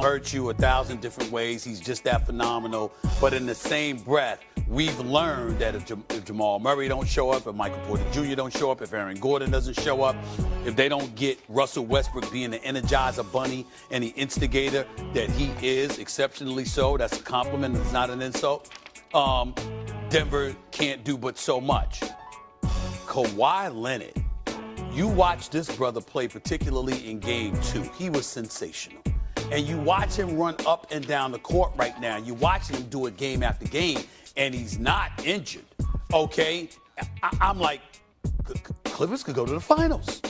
hurt you 1,000 different ways. He's just that phenomenal. But in the same breath, we've learned that if Jamal Murray don't show up, if Michael Porter Jr. don't show up, if Aaron Gordon doesn't show up, if they don't get Russell Westbrook being the energizer bunny and the instigator that he is, exceptionally so, that's a compliment, it's not an insult, Denver can't do but so much. Kawhi Leonard, you watch this brother play, particularly in Game 2. He was sensational. And you watch him run up and down the court right now. You watch him do it game after game, and he's not injured, okay? I'm like, Clippers could go to the finals.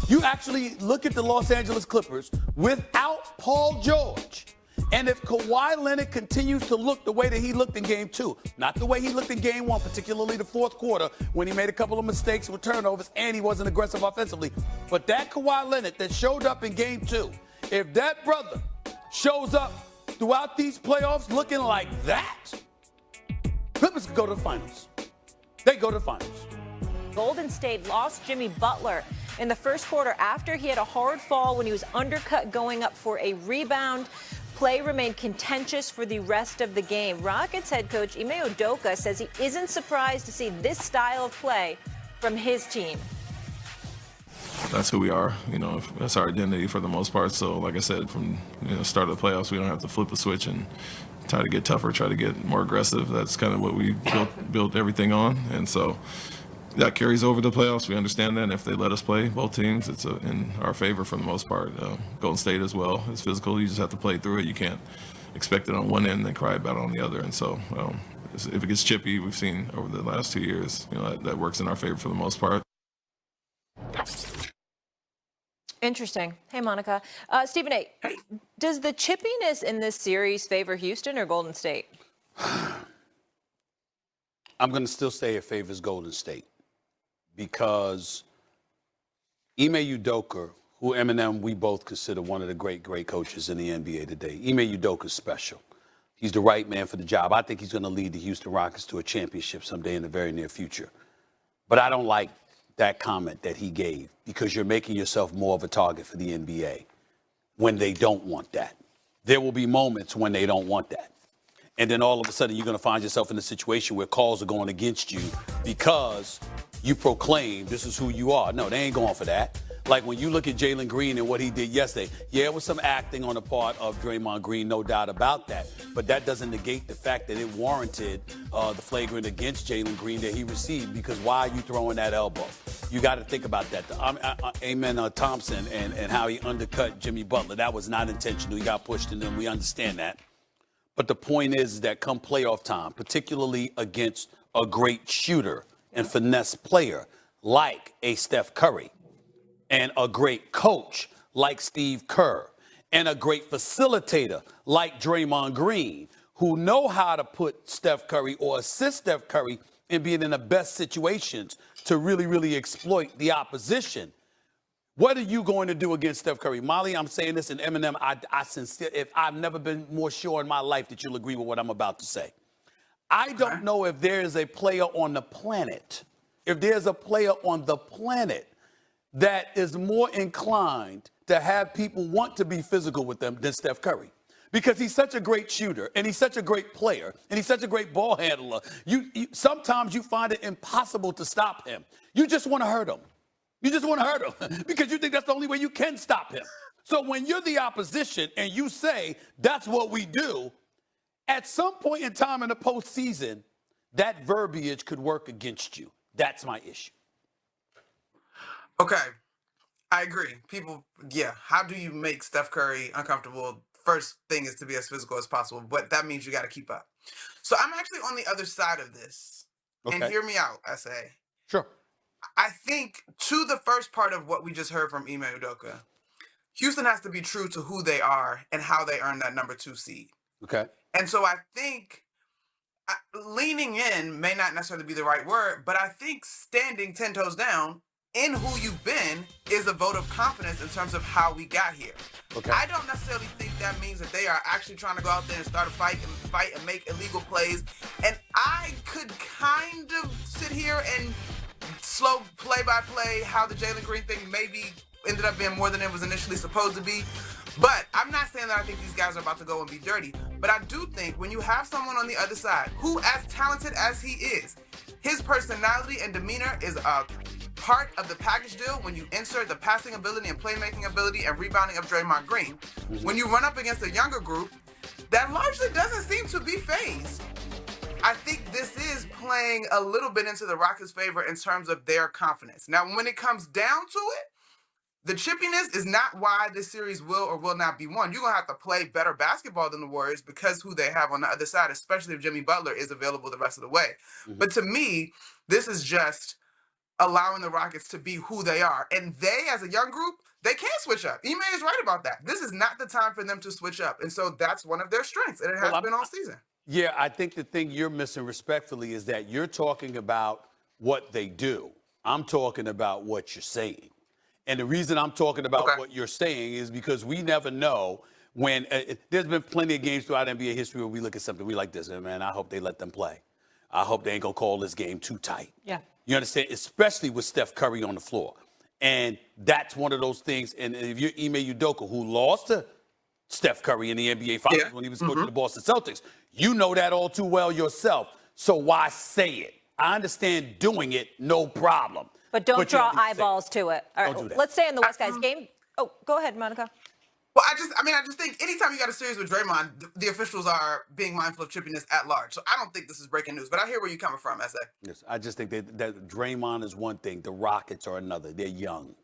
You actually look at the Los Angeles Clippers without Paul George. And if Kawhi Leonard continues to look the way that he looked in Game 2, not the way he looked in Game 1, particularly the fourth quarter when he made a couple of mistakes with turnovers and he wasn't aggressive offensively, but that Kawhi Leonard that showed up in Game 2, if that brother shows up throughout these playoffs looking like that, Clippers could go to the finals. They go to the finals. Golden State lost Jimmy Butler in the first quarter after he had a hard fall when he was undercut going up for a rebound. Play remained contentious for the rest of the game. Rockets head coach Ime Udoka says he isn't surprised to see this style of play from his team. That's who we are, that's our identity for the most part. So like I said, from the start of the playoffs, we don't have to flip a switch and try to get tougher, try to get more aggressive. That's kind of what we built everything on. And so that carries over to the playoffs. We understand that. And if they let us play, both teams, it's in our favor for the most part. Golden State as well is physical. You just have to play through it. You can't expect it on one end and then cry about it on the other. And so if it gets chippy, we've seen over the last 2 years, that works in our favor for the most part. Interesting. Hey, Monica. Stephen A., does the chippiness in this series favor Houston or Golden State? I'm going to still say it favors Golden State because Ime Udoka, who Eminem we both consider one of the great coaches in the NBA today, Ime Udoka's special. He's the right man for the job. I think he's going to lead the Houston Rockets to a championship someday in the very near future. But I don't like that comment that he gave because you're making yourself more of a target for the NBA when they don't want that. There will be moments when they don't want that. And then all of a sudden you're going to find yourself in a situation where calls are going against you because you proclaim this is who you are. No, they ain't going for that. Like when you look at Jalen Green and what he did yesterday, yeah, it was some acting on the part of Draymond Green, no doubt about that. But that doesn't negate the fact that it warranted the flagrant against Jalen Green that he received, because why are you throwing that elbow? You got to think about that. Amen Thompson and how he undercut Jimmy Butler. That was not intentional. He got pushed, and then we understand that. But the point is that come playoff time, particularly against a great shooter and finesse player like a Steph Curry, and a great coach like Steve Kerr, and a great facilitator like Draymond Green, who know how to put Steph Curry or assist Steph Curry in being in the best situations to really, really exploit the opposition. What are you going to do against Steph Curry? Molly, I'm saying this, and Eminem, I've never been more sure in my life that you'll agree with what I'm about to say. I don't know if there is a player on the planet, that is more inclined to have people want to be physical with them than Steph Curry. Because he's such a great shooter, and he's such a great player, and he's such a great ball handler. Sometimes you find it impossible to stop him. You just want to hurt him. Because you think that's the only way you can stop him. So when you're the opposition and you say, that's what we do, at some point in time in the postseason, that verbiage could work against you. That's my issue. Okay, I agree. How do you make Steph Curry uncomfortable? First thing is to be as physical as possible, but that means you got to keep up. So I'm actually on the other side of this. Okay. And hear me out, I say. Sure. I think to the first part of what we just heard from Ime Udoka, Houston has to be true to who they are and how they earned that number 2 seed. Okay. And so I think leaning in may not necessarily be the right word, but I think standing 10 toes down in who you've been is a vote of confidence in terms of how we got here. Okay. I don't necessarily think that means that they are actually trying to go out there and start a fight and make illegal plays. And I could kind of sit here and slow play by play how the Jalen Green thing maybe ended up being more than it was initially supposed to be. But I'm not saying that I think these guys are about to go and be dirty. But I do think when you have someone on the other side who, as talented as he is, his personality and demeanor is a part of the package deal when you insert the passing ability and playmaking ability and rebounding of Draymond Green. When you run up against a younger group that largely doesn't seem to be phased, I think this is playing a little bit into the Rockets' favor in terms of their confidence. Now, when it comes down to it, the chippiness is not why this series will or will not be won. You're going to have to play better basketball than the Warriors because who they have on the other side, especially if Jimmy Butler is available the rest of the way. But to me, this is just allowing the Rockets to be who they are. And they, as a young group, they can't switch up. Ime is right about that. This is not the time for them to switch up. And so that's one of their strengths, and it has been all season. Yeah, I think the thing you're missing respectfully is that you're talking about what they do. I'm talking about what you're saying. And the reason I'm talking about what you're saying is because we never know when there's been plenty of games throughout NBA history where we look at something, we like this, and man, I hope they let them play. I hope they ain't going to call this game too tight. Yeah. You understand? Especially with Steph Curry on the floor. And that's one of those things. And if you're Ime Udoka, who lost to Steph Curry in the NBA Finals when he was coaching the Boston Celtics, you know that all too well yourself. So why say it? I understand doing it, no problem. But don't draw eyeballs to it. All right, let's stay in the West, guys. Game. Oh, go ahead, Monica. Well, I just think anytime you got a series with Draymond, the officials are being mindful of chippiness at large. So I don't think this is breaking news, but I hear where you're coming from, SA. Yes, I just think that Draymond is one thing. The Rockets are another. They're young.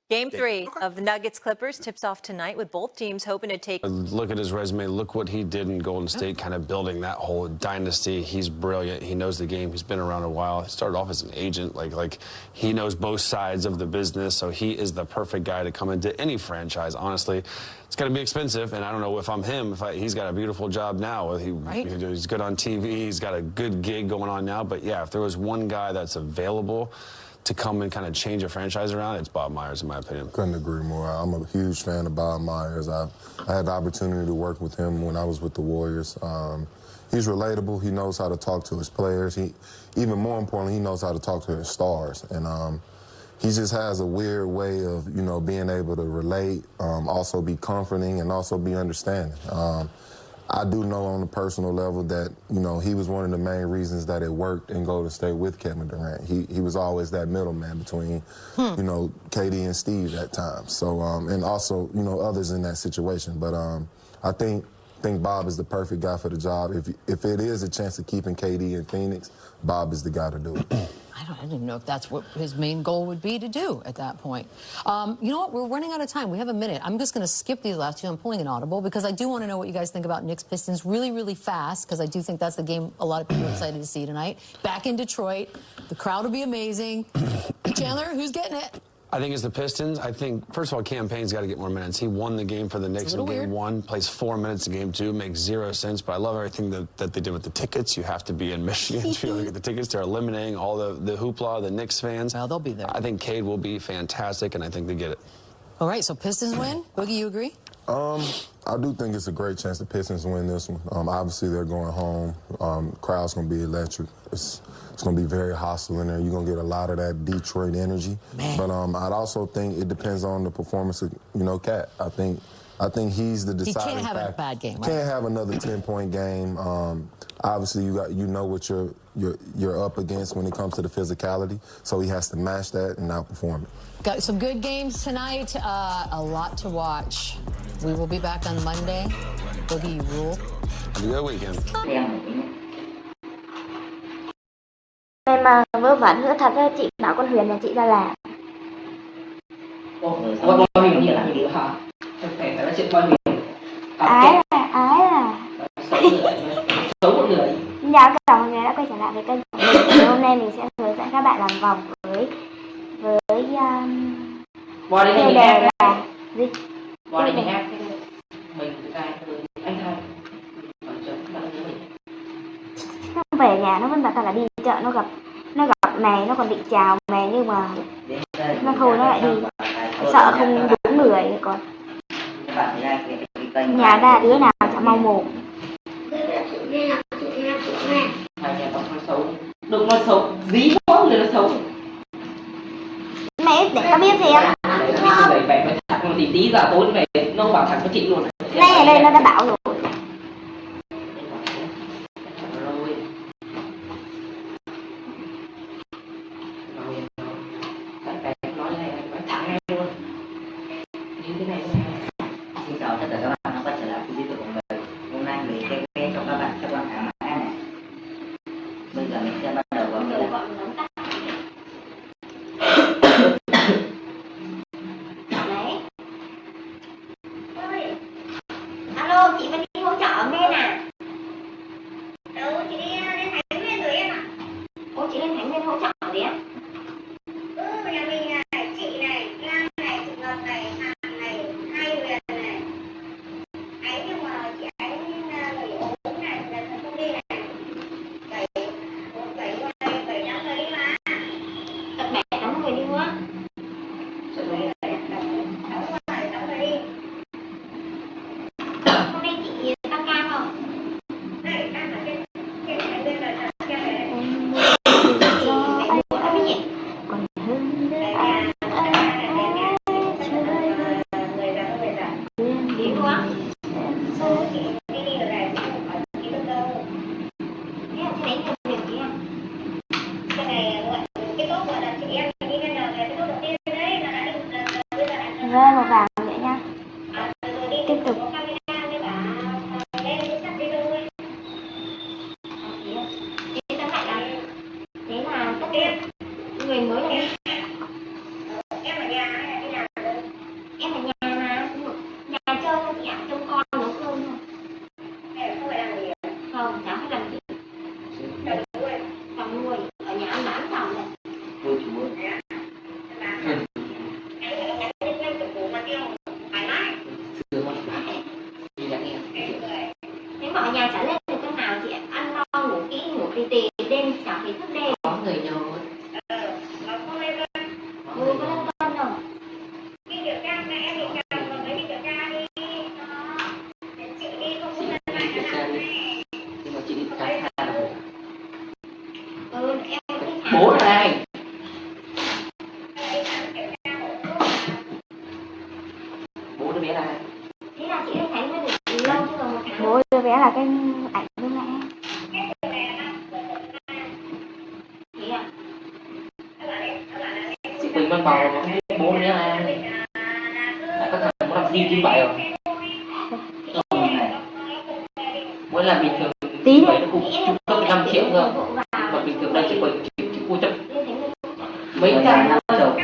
Game 3 of the Nuggets-Clippers tips off tonight with both teams hoping to take... Look at his resume. Look what he did in Golden State, kind of building that whole dynasty. He's brilliant. He knows the game. He's been around a while. He started off as an agent. Like he knows both sides of the business, so he is the perfect guy to come into any franchise, honestly. It's going to be expensive, and I don't know if I'm him. He's got a beautiful job now. He's good on TV. He's got a good gig going on now. But, yeah, if there was one guy that's available to come and kind of change a franchise around, it's Bob Myers, in my opinion. Couldn't agree more. I'm a huge fan of Bob Myers. I had the opportunity to work with him when I was with the Warriors. He's relatable. He knows how to talk to his players. Even more importantly, he knows how to talk to his stars. And he just has a weird way of, being able to relate, also be comforting, and also be understanding. I do know on a personal level that, he was one of the main reasons that it worked in Golden State with Kevin Durant. He was always that middleman between, KD and Steve at times. So, and also, others in that situation. But I think Bob is the perfect guy for the job. If it is a chance of keeping KD in Phoenix, Bob is the guy to do it. I don't even know if that's what his main goal would be to do at that point. You know what? We're running out of time. We have a minute. I'm just going to skip these last two. I'm pulling an audible because I do want to know what you guys think about Knicks Pistons really, really fast, because I do think that's the game a lot of people are excited to see tonight. Back in Detroit. The crowd will be amazing. Chandler, who's getting it? I think it's the Pistons. I think, first of all, Campaign's got to get more minutes. He won the game for the Knicks in game 1, plays 4 minutes in game 2, makes 0 sense. But I love everything that they did with the tickets. You have to be in Michigan to be able to get the tickets. They're eliminating all the hoopla, the Knicks fans. Well, they'll be there. I think Cade will be fantastic, and I think they get it. All right, so Pistons win. Boogie, you agree? I do think it's a great chance the Pistons win this one. Obviously, they're going home. Crowd's going to be electric. It's going to be very hostile in there. You're going to get a lot of that Detroit energy. Man. But I'd also think it depends on the performance of, Cat. I think he's the deciding He can't have factor. a bad game, right? Can't have another 10-point game. Obviously, you know what you're up against when it comes to the physicality. So he has to match that and outperform it. Got some good games tonight. A lot to watch. We will be back on Monday. Boogie, you rule. Have a good weekend. Em vớ vẩn nữa thật ra chị bảo con Huyền nhà chị ra làm. Con Huyền như là gì nữa hả? Phải nói chuyện con Huyền. Ái là Xấu một người. Xin chào tất cả mọi người đã quay trở lại với kênh của mình. Hôm nay mình sẽ hướng dẫn các bạn làm vòng với tiêu đề là gì? Vào đây mình hát. Mình tự tay anh thay. Nó về nhà nó vẫn bảo tao là đi chợ, nó gặp mày, nó còn định chào mày nhưng mà nó thôi nó lại đi, sợ không đúng người còn nhà ta đứa nào chả mau mồm. Đừng nói xấu, dí mỗi người là xấu. Mẹ để tao biết xem. biết tôi vậy vậy phải thật mà tí giờ tối về nó bảo thật với chị luôn. Đây đây nó đã bảo rồi. Alo, chị vẫn đi hỗ trợ ở bên à? Đâu, chị đi lên Thái Nguyên rồi em ạ. Ủa, chị lên Thái Nguyên hỗ trợ gì á? Nhà mình này, chị này, Lan này, chị Ngọc này, Hàn này, Hai Huyền này. Ấy nhưng mà chị ấy người ốm này, là không đi này. 7 người đi mà. Tận 8 người đi nữa. Sao rồi? 8 người đi. Hôm nay chị tăng ca không? Đây, đang ở trên Thái Nguyên rồi. Còn hơn nữa đi luôn á. Chị đi được này, không đi được đâu. Thế là chị đánh nhiều việc chị em. Cái này cái tốt gọi là chị em đi lên đầu này, cái tốt đầu tiên đấy là đã đi một lần rồi, bây giờ đã rơi vào vàng vậy nha. Rồi đi tiếp tục. Camera với cả lên sắp đi thôi. Chị tấm lại là thế là tất nhiên người mới là em ở nhà hay là đi làm rồi? Em ở nhà mà, nhà chơi thôi chị ạ, trông con nấu cơm thôi. Em không phải làm gì à? Không, cháu phải làm gì? Chồng nuôi. Chồng nuôi, ở nhà ăn bán chồng này. Nuôi chú ơi. Anh nhắn tin em chụp mà tiêu thoải mái. Được không? Đi đã nghe. Nếu mà ở nhà chả lên được cân nào chị ạ, ăn no ngủ kỹ ngủ tì tì, đêm chả phải thức đêm. Có người nhau ấy. Mà không lên cân. Có lên cân đâu. Đi điều tra mẹ em đi chồng rồi mới đi điều tra đi. Chị đi không có lên lại Điều tra đi. Nhưng mà chị đi khám phá đâu. Em đi khám. Bố là ai? Bố đứa bé là ai? Thế là chị thấy mới được lâu chưa rồi một tháng. Bố đứa bé là cái ảnh với mẹ. Thế à? Chị Quỳnh mang bầu mà không biết bố đứa bé là ai. Lại có thằng muốn làm gì như vậy rồi. Mỗi lần bình thường Tí vậy nó cũng trung cấp 5 triệu cơ. Mà bình thường đây chị Quỳnh chị mua chấp mấy trăm năm rồi.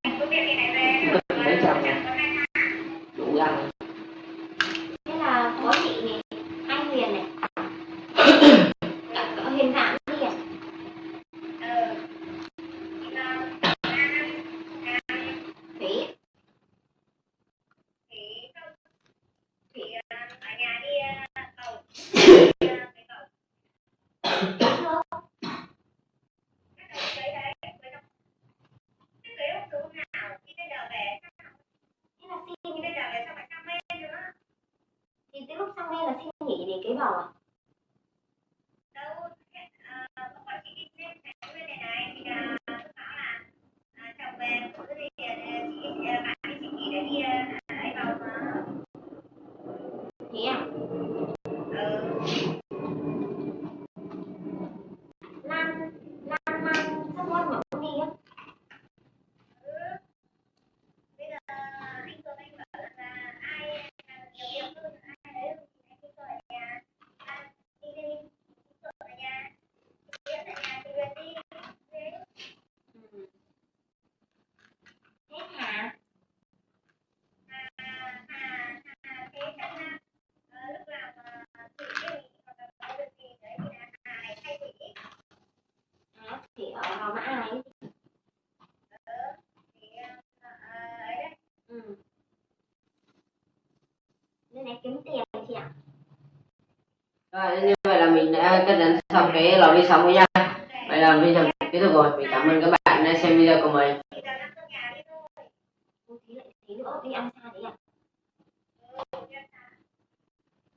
Trung cấp mấy trăm rồi. Đủ ăn. Thế là có chị này, Hai Huyền này. Cả Huyền Phạm đi à? Thủy. Thủy ở nhà đi cầu. Thì tới lúc sang đây là xin nghỉ để kế bầu à? Đâu, lúc mà chị đi xem Thái Nguyên này thì là tôi bảo là chồng về có cái gì bạn đi xin nghỉ để đi lấy bầu mà. Thế à? Lan sắp con mà không đi á? Bây giờ anh Cường anh bảo là ai nhiều việc hơn ai đấy anh đi ở nhà, đi ở nhà, đi ở nhà thì về đi. Thế hả? Thế chắc lúc nào mà chị đi hoặc là có việc gì đấy thì là Hà này thay chị. Chị ở Hòa Mã này. Thì ấy đấy. Nên này kiếm tiền chị ạ. Rồi, như vậy là mình đã cắt đến xong cái lò đi xong rồi nha. Vậy là bây giờ kết thúc rồi. Mình cảm ơn các bạn đã xem video của mình. Tí nữa đi ăn xa đấy à?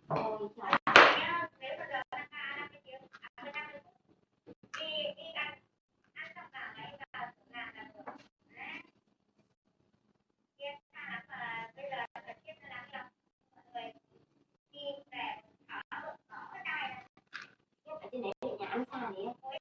Ôi trời. Nếu mà giờ ăn xa 50 tiếng, 15 phút. Đi ăn xong cả ngày vào là được. ám xa đấy thôi.